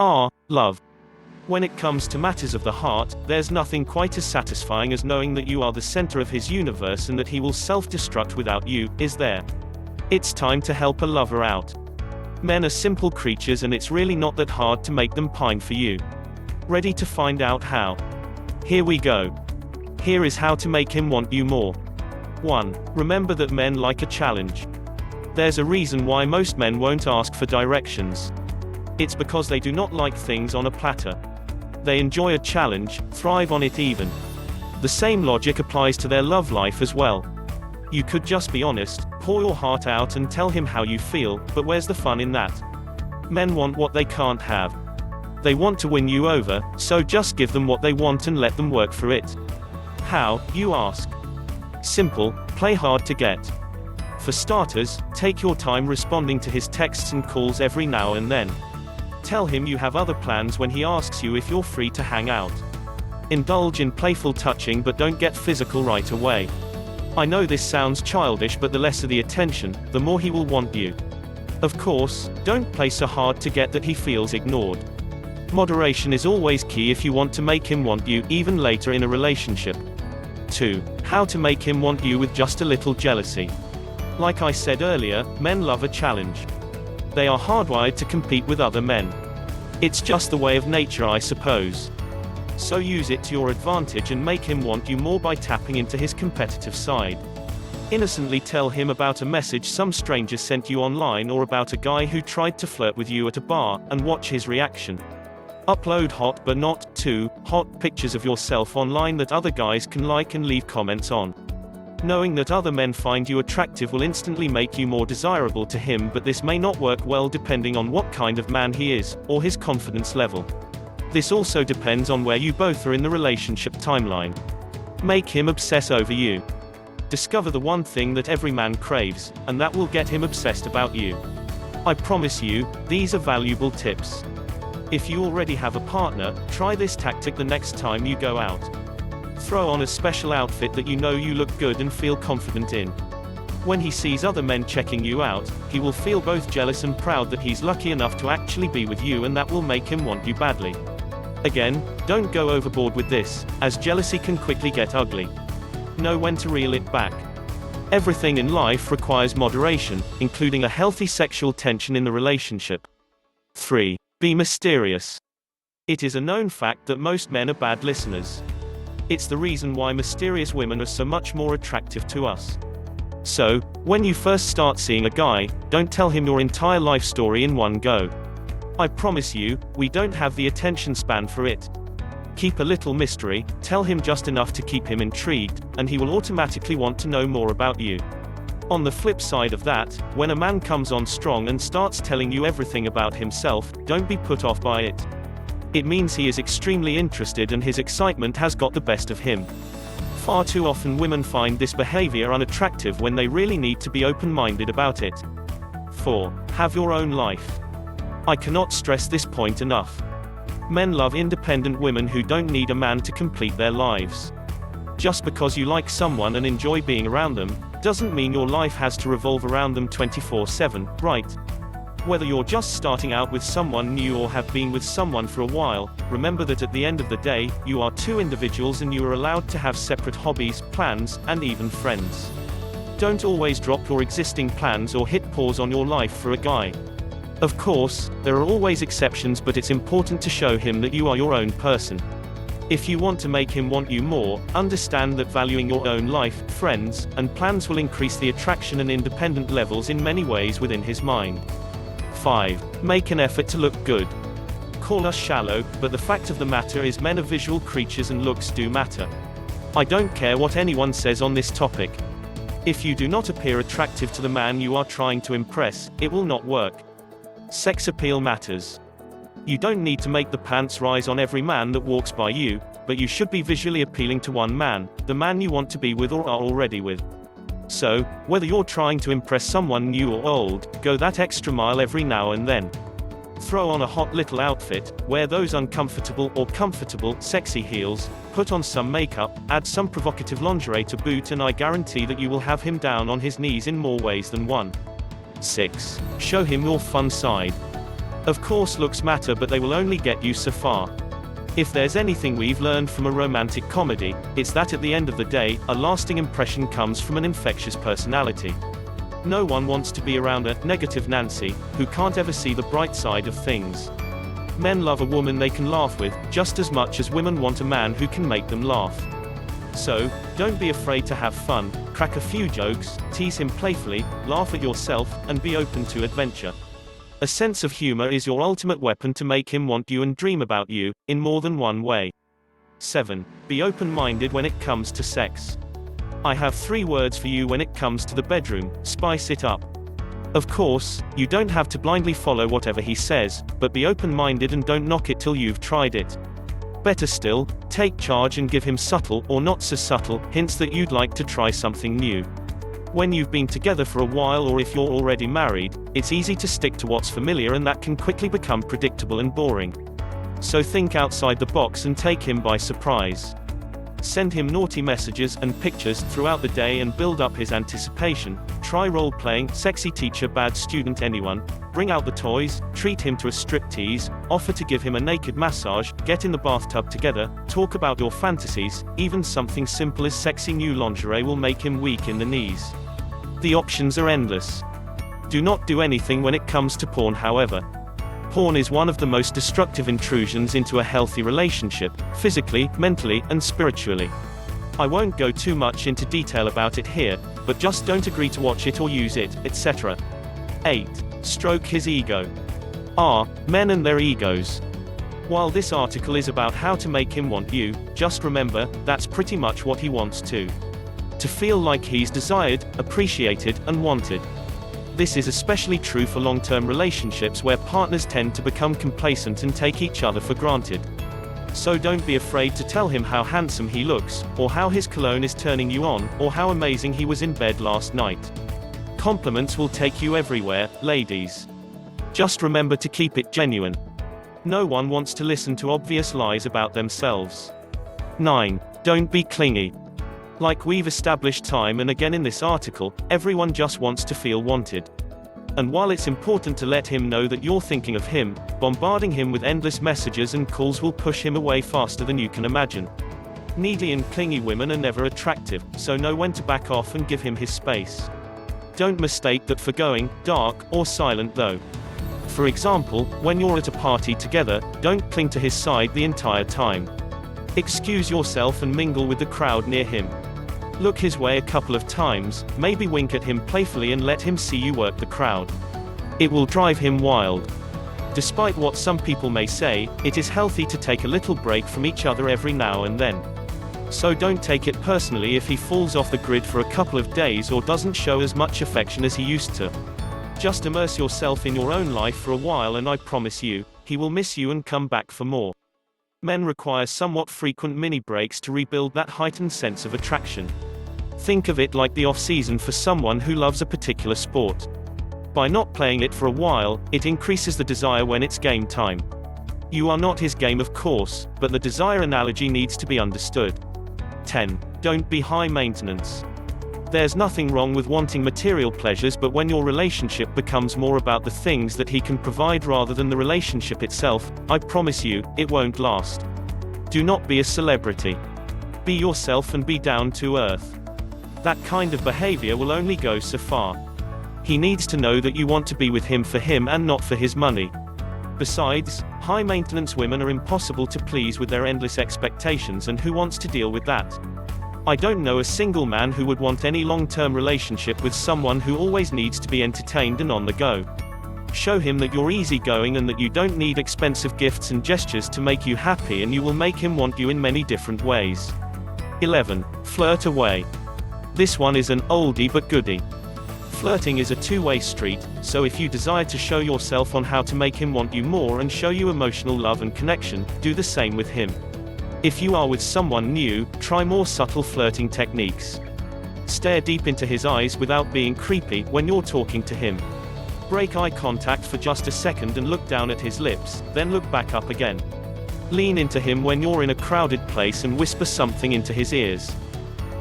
Love. When it comes to matters of the heart, there's nothing quite as satisfying as knowing that you are the center of his universe and that he will self-destruct without you, is there? It's time to help a lover out. Men are simple creatures and it's really not that hard to make them pine for you. Ready to find out how? Here we go. Here is how to make him want you more. 1. Remember that men like a challenge. There's a reason why most men won't ask for directions. It's because they do not like things on a platter. They enjoy a challenge, thrive on it even. The same logic applies to their love life as well. You could just be honest, pour your heart out and tell him how you feel, but where's the fun in that? Men want what they can't have. They want to win you over, so just give them what they want and let them work for it. How, you ask? Simple, play hard to get. For starters, take your time responding to his texts and calls every now and then. Tell him you have other plans when he asks you if you're free to hang out. Indulge in playful touching but don't get physical right away. I know this sounds childish, but the lesser the attention, the more he will want you. Of course, don't play so hard to get that he feels ignored. Moderation is always key if you want to make him want you, even later in a relationship. 2. How to make him want you with just a little jealousy. Like I said earlier, men love a challenge. They are hardwired to compete with other men. It's just the way of nature, I suppose. So use it to your advantage and make him want you more by tapping into his competitive side. Innocently tell him about a message some stranger sent you online or about a guy who tried to flirt with you at a bar, and watch his reaction. Upload hot but not too hot pictures of yourself online that other guys can like and leave comments on. Knowing that other men find you attractive will instantly make you more desirable to him, but this may not work well depending on what kind of man he is, or his confidence level. This also depends on where you both are in the relationship timeline. Make him obsess over you. Discover the one thing that every man craves, and that will get him obsessed about you. I promise you, these are valuable tips. If you already have a partner, try this tactic the next time you go out. Throw on a special outfit that you know you look good and feel confident in. When he sees other men checking you out, he will feel both jealous and proud that he's lucky enough to actually be with you, and that will make him want you badly. Again, don't go overboard with this, as jealousy can quickly get ugly. Know when to reel it back. Everything in life requires moderation, including a healthy sexual tension in the relationship. 3. Be mysterious. It is a known fact that most men are bad listeners. It's the reason why mysterious women are so much more attractive to us. So, when you first start seeing a guy, don't tell him your entire life story in one go. I promise you, we don't have the attention span for it. Keep a little mystery, tell him just enough to keep him intrigued, and he will automatically want to know more about you. On the flip side of that, when a man comes on strong and starts telling you everything about himself, don't be put off by it. It means he is extremely interested and his excitement has got the best of him. Far too often women find this behavior unattractive when they really need to be open-minded about it. 4. Have your own life. I cannot stress this point enough. Men love independent women who don't need a man to complete their lives. Just because you like someone and enjoy being around them, doesn't mean your life has to revolve around them 24/7, right? Whether you're just starting out with someone new or have been with someone for a while, remember that at the end of the day, you are two individuals and you are allowed to have separate hobbies, plans, and even friends. Don't always drop your existing plans or hit pause on your life for a guy. Of course, there are always exceptions, but it's important to show him that you are your own person. If you want to make him want you more, understand that valuing your own life, friends, and plans will increase the attraction and independent levels in many ways within his mind. 5. Make an effort to look good. Call us shallow, but the fact of the matter is men are visual creatures and looks do matter. I don't care what anyone says on this topic. If you do not appear attractive to the man you are trying to impress, it will not work. Sex appeal matters. You don't need to make the pants rise on every man that walks by you, but you should be visually appealing to one man, the man you want to be with or are already with. So, whether you're trying to impress someone new or old, go that extra mile every now and then. Throw on a hot little outfit, wear those uncomfortable or comfortable, sexy heels, put on some makeup, add some provocative lingerie to boot, and I guarantee that you will have him down on his knees in more ways than one. 6. Show him your fun side. Of course looks matter, but they will only get you so far. If there's anything we've learned from a romantic comedy, it's that at the end of the day, a lasting impression comes from an infectious personality. No one wants to be around a negative Nancy, who can't ever see the bright side of things. Men love a woman they can laugh with, just as much as women want a man who can make them laugh. So, don't be afraid to have fun, crack a few jokes, tease him playfully, laugh at yourself, and be open to adventure. A sense of humor is your ultimate weapon to make him want you and dream about you, in more than one way. 7. Be open-minded when it comes to sex. I have 3 words for you when it comes to the bedroom: spice it up. Of course, you don't have to blindly follow whatever he says, but be open-minded and don't knock it till you've tried it. Better still, take charge and give him subtle, or not so subtle, hints that you'd like to try something new. When you've been together for a while, or if you're already married, it's easy to stick to what's familiar, and that can quickly become predictable and boring. So think outside the box and take him by surprise. Send him naughty messages and pictures throughout the day and build up his anticipation. Try role-playing, sexy teacher, bad student, anyone. Bring out the toys, treat him to a striptease, offer to give him a naked massage, get in the bathtub together, talk about your fantasies. Even something simple as sexy new lingerie will make him weak in the knees. The options are endless. Do not do anything when it comes to porn, however. Porn is one of the most destructive intrusions into a healthy relationship, physically, mentally, and spiritually. I won't go too much into detail about it here, but just don't agree to watch it or use it, etc. 8. Stroke his ego. Men and their egos. While this article is about how to make him want you, just remember, that's pretty much what he wants too. To feel like he's desired, appreciated, and wanted. This is especially true for long-term relationships where partners tend to become complacent and take each other for granted. So don't be afraid to tell him how handsome he looks, or how his cologne is turning you on, or how amazing he was in bed last night. Compliments will take you everywhere, ladies. Just remember to keep it genuine. No one wants to listen to obvious lies about themselves. 9. Don't be clingy. Like we've established time and again in this article, everyone just wants to feel wanted. And while it's important to let him know that you're thinking of him, bombarding him with endless messages and calls will push him away faster than you can imagine. Needy and clingy women are never attractive, so know when to back off and give him his space. Don't mistake that for going dark or silent though. For example, when you're at a party together, don't cling to his side the entire time. Excuse yourself and mingle with the crowd near him. Look his way a couple of times, maybe wink at him playfully and let him see you work the crowd. It will drive him wild. Despite what some people may say, it is healthy to take a little break from each other every now and then. So don't take it personally if he falls off the grid for a couple of days or doesn't show as much affection as he used to. Just immerse yourself in your own life for a while and I promise you, he will miss you and come back for more. Men require somewhat frequent mini breaks to rebuild that heightened sense of attraction. Think of it like the off-season for someone who loves a particular sport. By not playing it for a while, it increases the desire when it's game time. You are not his game, of course, but the desire analogy needs to be understood. 10. Don't be high maintenance. There's nothing wrong with wanting material pleasures, but when your relationship becomes more about the things that he can provide rather than the relationship itself, I promise you, it won't last. Do not be a celebrity. Be yourself and be down to earth. That kind of behavior will only go so far. He needs to know that you want to be with him for him and not for his money. Besides, high-maintenance women are impossible to please with their endless expectations, and who wants to deal with that? I don't know a single man who would want any long-term relationship with someone who always needs to be entertained and on the go. Show him that you're easygoing and that you don't need expensive gifts and gestures to make you happy, and you will make him want you in many different ways. 11. Flirt away. This one is an oldie but goodie. Flirting is a two-way street, so if you desire to show yourself on how to make him want you more and show you emotional love and connection, do the same with him. If you are with someone new, try more subtle flirting techniques. Stare deep into his eyes without being creepy when you're talking to him. Break eye contact for just a second and look down at his lips, then look back up again. Lean into him when you're in a crowded place and whisper something into his ears.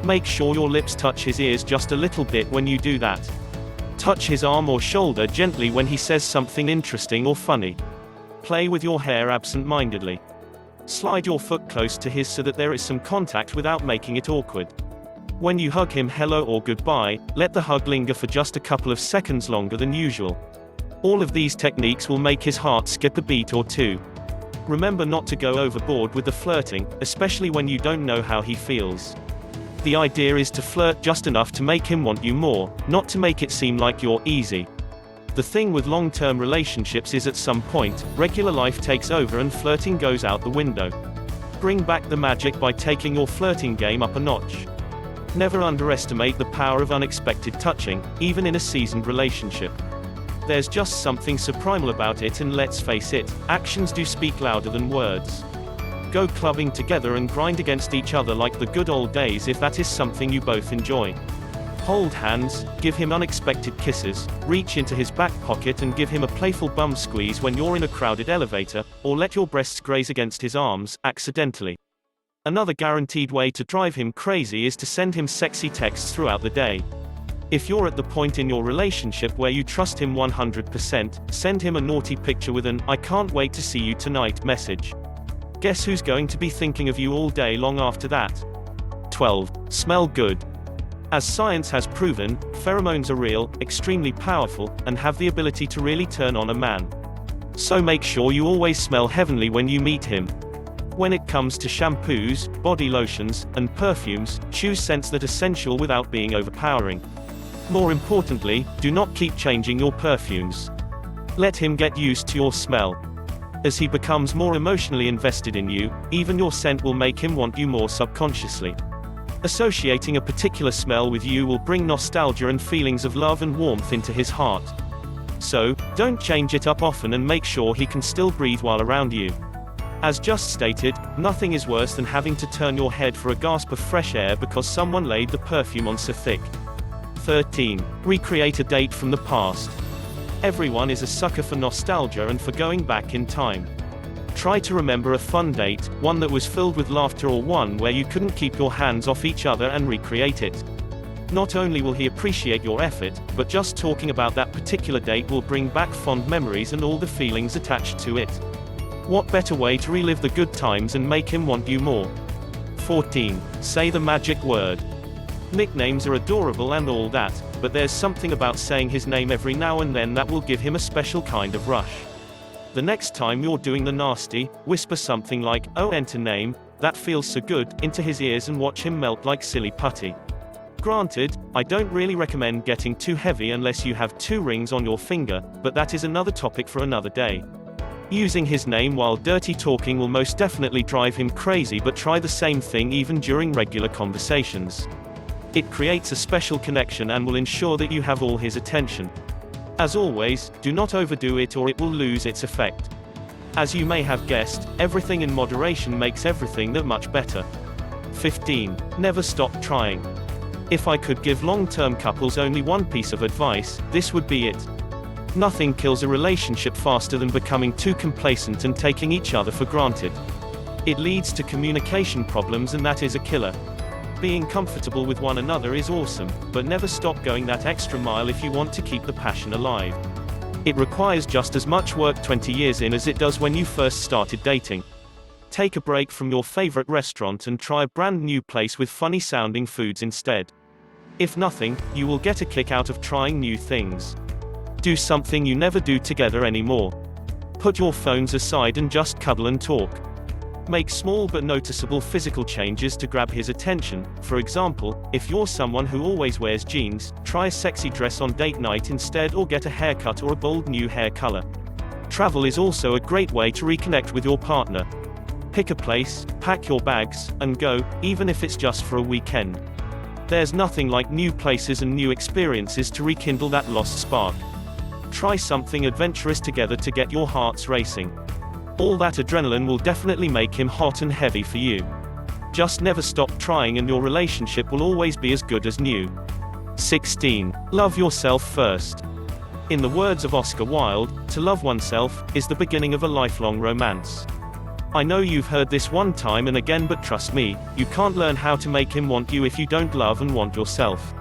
Make sure your lips touch his ears just a little bit when you do that. Touch his arm or shoulder gently when he says something interesting or funny. Play with your hair absent-mindedly. Slide your foot close to his so that there is some contact without making it awkward. When you hug him hello or goodbye, let the hug linger for just a couple of seconds longer than usual. All of these techniques will make his heart skip a beat or two. Remember not to go overboard with the flirting, especially when you don't know how he feels. The idea is to flirt just enough to make him want you more, not to make it seem like you're easy. The thing with long-term relationships is at some point, regular life takes over and flirting goes out the window. Bring back the magic by taking your flirting game up a notch. Never underestimate the power of unexpected touching, even in a seasoned relationship. There's just something so primal about it, and let's face it, actions do speak louder than words. Go clubbing together and grind against each other like the good old days if that is something you both enjoy. Hold hands, give him unexpected kisses, reach into his back pocket and give him a playful bum squeeze when you're in a crowded elevator, or let your breasts graze against his arms, accidentally. Another guaranteed way to drive him crazy is to send him sexy texts throughout the day. If you're at the point in your relationship where you trust him 100%, send him a naughty picture with an "I can't wait to see you tonight" message. Guess who's going to be thinking of you all day long after that? 12. Smell good. As science has proven, pheromones are real, extremely powerful, and have the ability to really turn on a man. So make sure you always smell heavenly when you meet him. When it comes to shampoos, body lotions, and perfumes, choose scents that are sensual without being overpowering. More importantly, do not keep changing your perfumes. Let him get used to your smell. As he becomes more emotionally invested in you, even your scent will make him want you more subconsciously. Associating a particular smell with you will bring nostalgia and feelings of love and warmth into his heart. So, don't change it up often and make sure he can still breathe while around you. As just stated, nothing is worse than having to turn your head for a gasp of fresh air because someone laid the perfume on so thick. 13. Recreate a date from the past. Everyone is a sucker for nostalgia and for going back in time. Try to remember a fun date, one that was filled with laughter or one where you couldn't keep your hands off each other, and recreate it. Not only will he appreciate your effort, but just talking about that particular date will bring back fond memories and all the feelings attached to it. What better way to relive the good times and make him want you more? 14. Say the magic word. Nicknames are adorable and all that, but there's something about saying his name every now and then that will give him a special kind of rush. The next time you're doing the nasty, whisper something like, "Oh, enter name, that feels so good," into his ears and watch him melt like silly putty. Granted, I don't really recommend getting too heavy unless you have 2 rings on your finger, but that is another topic for another day. Using his name while dirty talking will most definitely drive him crazy, but try the same thing even during regular conversations. It creates a special connection and will ensure that you have all his attention. As always, do not overdo it or it will lose its effect. As you may have guessed, everything in moderation makes everything that much better. 15. Never stop trying. If I could give long-term couples only one piece of advice, this would be it. Nothing kills a relationship faster than becoming too complacent and taking each other for granted. It leads to communication problems, and that is a killer. Being comfortable with one another is awesome, but never stop going that extra mile if you want to keep the passion alive. It requires just as much work 20 years in as it does when you first started dating. Take a break from your favorite restaurant and try a brand new place with funny sounding foods instead. If nothing, you will get a kick out of trying new things. Do something you never do together anymore. Put your phones aside and just cuddle and talk. Make small but noticeable physical changes to grab his attention. For example, if you're someone who always wears jeans, try a sexy dress on date night instead, or get a haircut or a bold new hair color. Travel is also a great way to reconnect with your partner. Pick a place, pack your bags, and go, even if it's just for a weekend. There's nothing like new places and new experiences to rekindle that lost spark. Try something adventurous together to get your hearts racing. All that adrenaline will definitely make him hot and heavy for you. Just never stop trying and your relationship will always be as good as new. 16. Love yourself first. In the words of Oscar Wilde, to love oneself is the beginning of a lifelong romance. I know you've heard this one time and again, but trust me, you can't learn how to make him want you if you don't love and want yourself.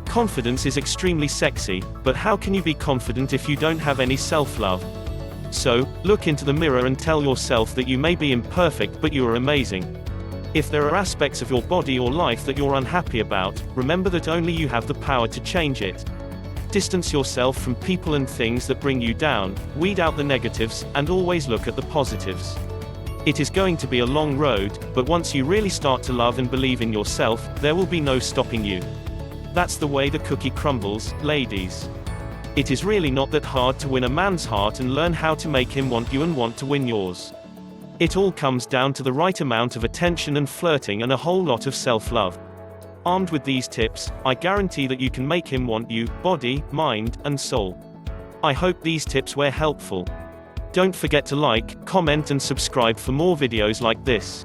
Confidence is extremely sexy, but how can you be confident if you don't have any self-love? So, look into the mirror and tell yourself that you may be imperfect but you are amazing. If there are aspects of your body or life that you're unhappy about, remember that only you have the power to change it. Distance yourself from people and things that bring you down, weed out the negatives, and always look at the positives. It is going to be a long road, but once you really start to love and believe in yourself, there will be no stopping you. That's the way the cookie crumbles, ladies. It is really not that hard to win a man's heart and learn how to make him want you and want to win yours. It all comes down to the right amount of attention and flirting and a whole lot of self-love. Armed with these tips, I guarantee that you can make him want you, body, mind, and soul. I hope these tips were helpful. Don't forget to like, comment and subscribe for more videos like this.